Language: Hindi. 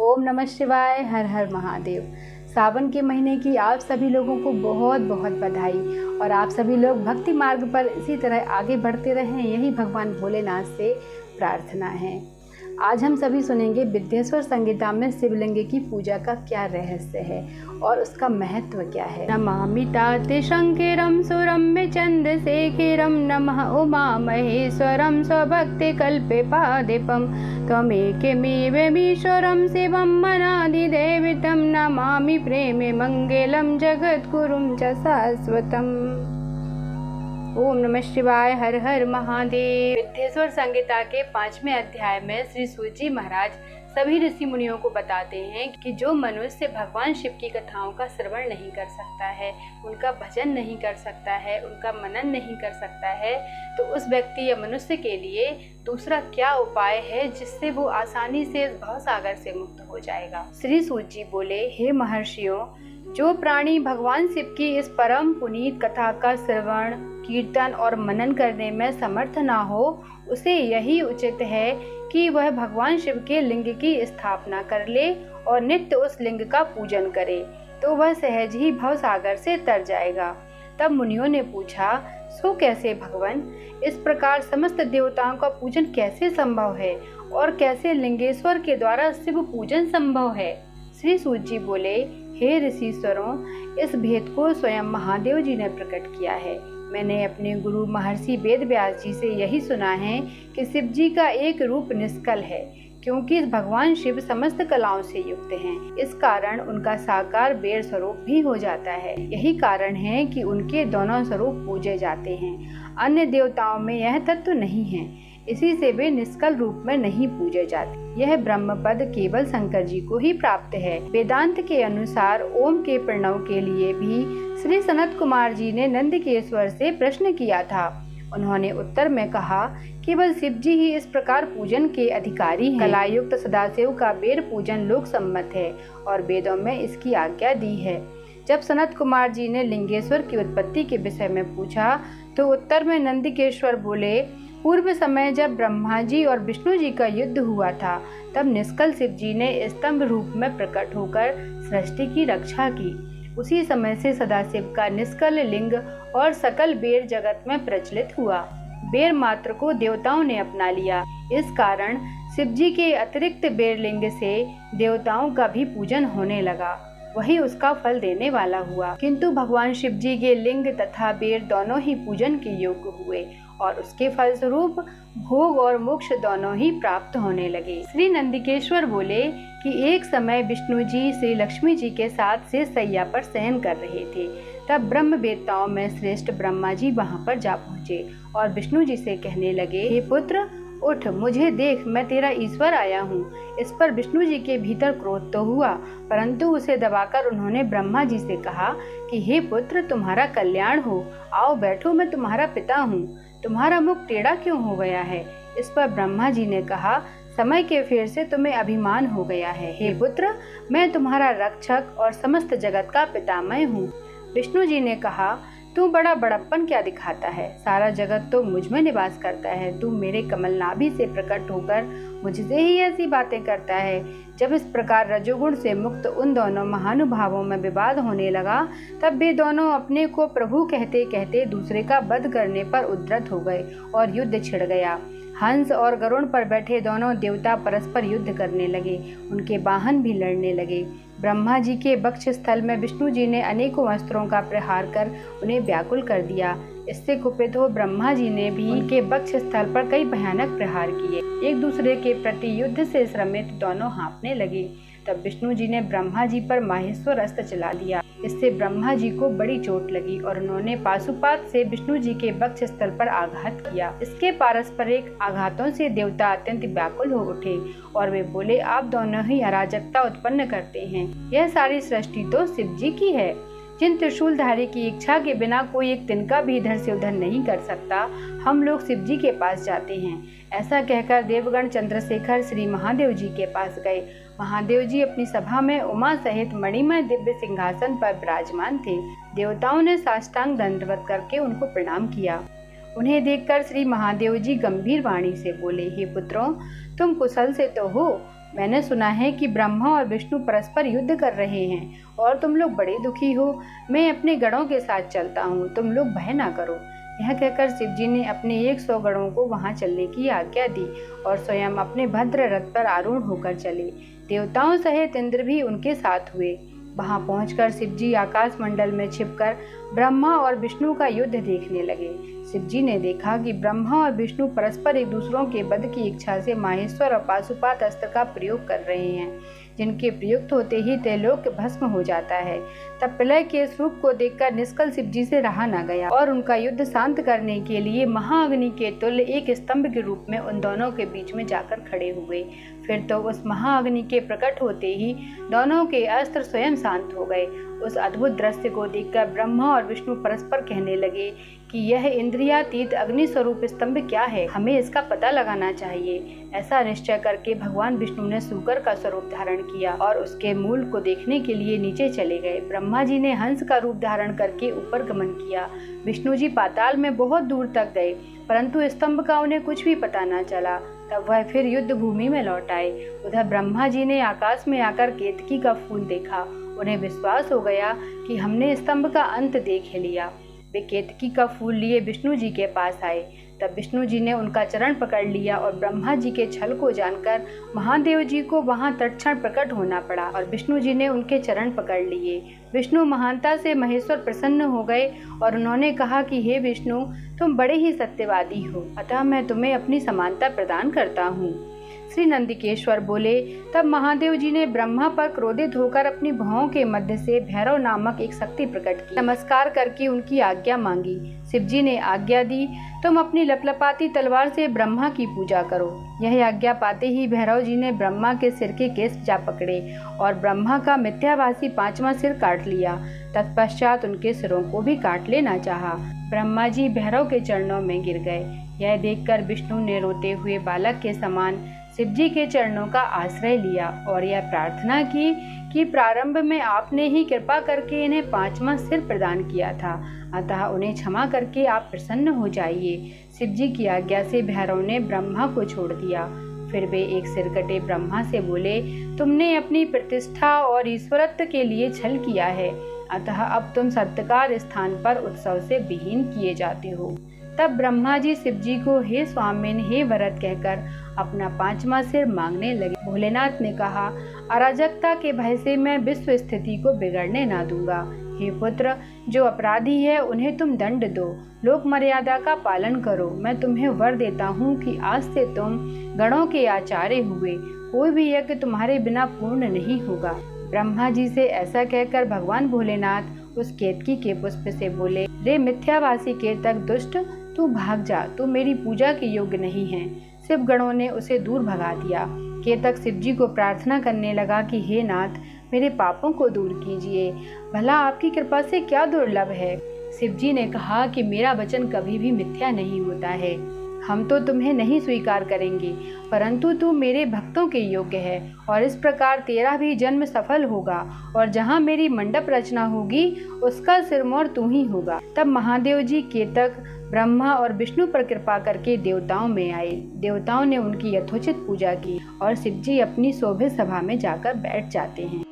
ओम नमः शिवाय। हर हर महादेव। सावन के महीने की आप सभी लोगों को बहुत बहुत बधाई। और आप सभी लोग भक्ति मार्ग पर इसी तरह आगे बढ़ते रहें, यही भगवान भोलेनाथ से प्रार्थना है। आज हम सभी सुनेंगे विद्येश्वर संहिता में शिवलिंग की पूजा का क्या रहस्य है और उसका महत्व क्या है। नमामि तात शंकरम सुरम्य चंद्रशेखरम नमः उमा महेश्वरम स्वभक्ति कल्पे पादिपम त्वमेकमेवमीश्वरं शिवं मनादिदेवतं नमामि प्रेमे मंगलम जगद्गुरुं च शाश्वतम्। ओम नमः शिवाय। हर हर महादेव। विद्येश्वर संहिता के 5वें अध्याय में श्री सूत जी महाराज सभी ऋषि मुनियों को बताते हैं कि जो मनुष्य भगवान शिव की कथाओं का श्रवण नहीं कर सकता है, उनका भजन नहीं कर सकता है, उनका मनन नहीं कर सकता है, तो उस व्यक्ति या मनुष्य के लिए दूसरा क्या उपाय है जिससे वो आसानी से इस भवसागर से मुक्त हो जाएगा। श्री सूत जी बोले, हे महर्षियों, जो प्राणी भगवान शिव की इस परम पुनीत कथा का श्रवण, कीर्तन और मनन करने में समर्थ ना हो, उसे यही उचित है कि वह भगवान शिव के लिंग की स्थापना कर ले और नित्य उस लिंग का पूजन करे, तो वह सहज ही भवसागर से तर जाएगा। तब मुनियों ने पूछा, सो कैसे भगवान? इस प्रकार समस्त देवताओं का पूजन कैसे संभव है और कैसे लिंगेश्वर के द्वारा शिव पूजन संभव है? श्री सूत जी बोले, हे ऋषिश्वरों, इस भेद को स्वयं महादेव जी ने प्रकट किया है। मैंने अपने गुरु महर्षि वेद व्यास जी से यही सुना है कि शिव जी का एक रूप निष्कल है, क्योंकि भगवान शिव समस्त कलाओं से युक्त हैं। इस कारण उनका साकार बेर स्वरूप भी हो जाता है। यही कारण है कि उनके दोनों स्वरूप पूजे जाते हैं। अन्य देवताओं में यह तत्व नहीं है, इसी से वे निष्कल रूप में नहीं पूजे जाते। यह ब्रह्म पद केवल शंकर जी को ही प्राप्त है। वेदांत के अनुसार ओम के प्रणव के लिए भी श्री सनत कुमार जी ने नंदकेश्वर से प्रश्न किया था। उन्होंने उत्तर में कहा, केवल शिव जी ही इस प्रकार पूजन के अधिकारी हैं। कलायुक्त सदाशिव का बेर पूजन लोक सम्मत है और वेदों में इसकी आज्ञा दी है। जब सनत कुमार जी ने लिंगेश्वर की उत्पत्ति के विषय में पूछा तो उत्तर में नंदकेश्वर बोले, पूर्व समय जब ब्रह्मा जी और विष्णु जी का युद्ध हुआ था, तब निष्कल शिव जी ने स्तंभ रूप में प्रकट होकर सृष्टि की रक्षा की। उसी समय से सदाशिव का निष्कल लिंग और सकल बेर जगत में प्रचलित हुआ। बेर मात्र को देवताओं ने अपना लिया। इस कारण शिव जी के अतिरिक्त बेर लिंग से देवताओं का भी पूजन होने लगा, वही उसका फल देने वाला हुआ। किंतु भगवान शिव जी के लिंग तथा बेर दोनों ही पूजन के योग्य हुए और उसके फलस्वरूप भोग और मोक्ष दोनों ही प्राप्त होने लगे। श्री नंदिकेश्वर बोले कि एक समय विष्णु जी श्री लक्ष्मी जी के साथ शेष शैया पर शयन कर रहे थे। तब ब्रह्म वेत्ताओं में श्रेष्ठ ब्रह्मा जी वहां पर जा पहुँचे और विष्णु जी से कहने लगे, हे पुत्र उठ, मुझे देख, मैं तेरा ईश्वर आया हूँ। इस पर विष्णु जी के भीतर क्रोध तो हुआ, परंतु उसे दबाकर उन्होंने ब्रह्मा जी से कहा कि हे पुत्र, तुम्हारा कल्याण हो, आओ बैठो, मैं तुम्हारा पिता हूँ। तुम्हारा मुख टेढ़ा क्यों हो गया है? इस पर ब्रह्मा जी ने कहा, समय के फेर से तुम्हें अभिमान हो गया है। हे पुत्र, मैं तुम्हारा रक्षक और समस्त जगत का पितामह हूँ। विष्णु जी ने कहा, तू बड़ा बड़प्पन क्या दिखाता है? सारा जगत तो मुझ में निवास करता है। तू मेरे कमलनाभि से प्रकट होकर मुझसे ही ऐसी बातें करता है। जब इस प्रकार रजोगुण से मुक्त उन दोनों महानुभावों में विवाद होने लगा, तब वे दोनों अपने को प्रभु कहते कहते दूसरे का वध करने पर उद्यत हो गए और युद्ध छिड़ गया। हंस और गरुड़ पर बैठे दोनों देवता परस्पर युद्ध करने लगे, उनके वाहन भी लड़ने लगे। ब्रह्मा जी के वक्ष स्थल में विष्णु जी ने अनेकों अस्त्रों का प्रहार कर उन्हें व्याकुल कर दिया। इससे कुपित हो ब्रह्मा जी ने भी उनके वक्ष स्थल पर कई भयानक प्रहार किए। एक दूसरे के प्रति युद्ध से श्रमित दोनों हाँफने लगे। तब विष्णु जी ने ब्रह्मा जी पर माहेश्वर अस्त्र चला दिया। इससे ब्रह्मा जी को बड़ी चोट लगी और उन्होंने पाशुपात से विष्णु जी के वक्ष स्थल पर आघात किया। इसके पारस्परिक आघातों से देवता अत्यंत व्याकुल हो उठे और वे बोले, आप दोनों ही अराजकता उत्पन्न करते हैं। यह सारी सृष्टि तो शिव जी की है, जिन त्रिशूलधारी की इच्छा के बिना कोई एक तिनका भी इधर से उधर नहीं कर सकता। हम लोग शिव जी के पास जाते हैं। ऐसा कहकर देवगण चंद्रशेखर श्री महादेव जी के पास गए। महादेव जी अपनी सभा में उमा सहित मणिमय दिव्य सिंहासन पर विराजमान थे। देवताओं ने साष्टांग दंडवत करके उनको प्रणाम किया। उन्हें देखकर श्री महादेव जी गंभीर वाणी से बोले, हे पुत्रों, तुम कुशल से तो हो? मैंने सुना है कि ब्रह्मा और विष्णु परस्पर युद्ध कर रहे हैं और तुम लोग बड़े दुखी हो। मैं अपने गणों के साथ चलता हूँ, तुम लोग भय ना करो। यह कहकर शिवजी ने अपने 100 गणों को वहां चलने की आज्ञा दी और स्वयं अपने भद्र रथ पर आरूढ़ होकर चले। देवताओं सहित इंद्र भी उनके साथ हुए। वहां पहुंचकर शिवजी आकाश मंडल में छिपकर ब्रह्मा और विष्णु का युद्ध देखने लगे। शिवजी ने देखा कि ब्रह्मा और विष्णु परस्पर एक दूसरों के वध की इच्छा से माहेश्वर और पाशुपात अस्त्र का प्रयोग कर रहे हैं, जिनके प्रयुक्त होते ही त्रैलोक्य भस्म हो जाता है। तब प्रलय के इस रूप को देखकर निष्कल शिवजी से रहा न गया और उनका युद्ध शांत करने के लिए महाअग्नि के तुल्य एक स्तंभ के रूप में उन दोनों के बीच में जाकर खड़े हुए। फिर तो उस महाअग्नि के प्रकट होते ही दोनों के अस्त्र स्वयं शांत हो गए। उस अद्भुत दृश्य को देखकर ब्रह्मा और विष्णु परस्पर कहने लगे कि यह इंद्रियातीत अग्नि स्वरूप स्तंभ क्या है, हमें इसका पता लगाना चाहिए। ऐसा निश्चय करके भगवान विष्णु ने सूकर का स्वरूप धारण किया और उसके मूल को देखने के लिए नीचे चले गए। ब्रह्मा जी ने हंस का रूप धारण करके ऊपर गमन किया। विष्णु जी पाताल में बहुत दूर तक गए, परंतु स्तंभ का उन्हें कुछ भी पता न चला। तब वह फिर युद्ध भूमि में लौट आए। उधर ब्रह्मा जी ने आकाश में आकर केतकी का फूल देखा। उन्हें विश्वास हो गया कि हमने स्तंभ का अंत देख लिया। वे केतकी का फूल लिए विष्णु जी के पास आए। तब विष्णु जी ने उनका चरण पकड़ लिया और ब्रह्मा जी के छल को जानकर महादेव जी को वहां तत्क्षण प्रकट होना पड़ा और विष्णु जी ने उनके चरण पकड़ लिए। विष्णु महानता से महेश्वर प्रसन्न हो गए और उन्होंने कहा कि हे विष्णु, तुम बड़े ही सत्यवादी हो, अतः मैं तुम्हें अपनी समानता प्रदान करता हूँ। श्री नंदिकेश्वर बोले, तब महादेव जी ने ब्रह्मा पर क्रोधित होकर अपनी भुजाओं के मध्य से भैरव नामक एक शक्ति प्रकट की। नमस्कार करके उनकी आज्ञा मांगी। शिवजी ने आज्ञा दी, तुम अपनी लपलपाती तलवार से ब्रह्मा की पूजा करो। यह आज्ञा पाते ही भैरव जी ने ब्रह्मा के सिर के केस जा पकड़े और ब्रह्मा का मिथ्याभासी 5वां सिर काट लिया। तत्पश्चात उनके सिरों को भी काट लेना चाहा। ब्रह्मा जी भैरव के चरणों में गिर गए। यह देखकर विष्णु ने रोते हुए बालक के समान शिवजी के चरणों का आश्रय लिया और यह प्रार्थना की कि प्रारंभ में आपने ही कृपा करके इन्हें 5वां सिर प्रदान किया था, अतः उन्हें क्षमा करके आप प्रसन्न हो जाइए। शिवजी की आज्ञा से भैरव ने ब्रह्मा को छोड़ दिया। फिर वे एक सिरकटे ब्रह्मा से बोले, तुमने अपनी प्रतिष्ठा और ईश्वरत्व के लिए छल किया है, अतः अब तुम सत्कार स्थान पर उत्सव से विहीन किए जाते हो। तब ब्रह्मा जी शिवजी को हे स्वामिन, हे वरद कहकर अपना 5वां सिर मांगने लगे। भोलेनाथ ने कहा, अराजकता के भय से मैं विश्व स्थिति को बिगड़ने ना दूंगा। हे पुत्र, जो अपराधी है उन्हें तुम दंड दो, लोक मर्यादा का पालन करो। मैं तुम्हें वर देता हूँ कि आज से तुम गणों के आचार्य हुए, कोई भी यज्ञ तुम्हारे बिना पूर्ण नहीं होगा। ब्रह्मा जी से ऐसा कहकर भगवान भोलेनाथ उस केतकी के पुष्प से बोले, रे मिथ्याभासी केतक दुष्ट, तू भाग जा, तू मेरी पूजा के योग्य नहीं है। शिव गणों ने उसे दूर भगा दिया। केतक शिवजी को प्रार्थना करने लगा कि हे नाथ, मेरे पापों को दूर कीजिए, भला आपकी कृपा से क्या दुर्लभ है। शिवजी ने कहा कि मेरा वचन कभी भी मिथ्या नहीं होता है। हम तो तुम्हें नहीं स्वीकार करेंगे, परंतु तू मेरे भक्तों के योग्य है और इस प्रकार तेरा भी जन्म सफल होगा और जहाँ मेरी मंडप रचना होगी उसका सिरमौर तू ही होगा। तब महादेव जी केतक, ब्रह्मा और विष्णु पर कृपा करके देवताओं में आए। देवताओं ने उनकी यथोचित पूजा की और शिवजी अपनी शोभित सभा में जाकर बैठ जाते हैं।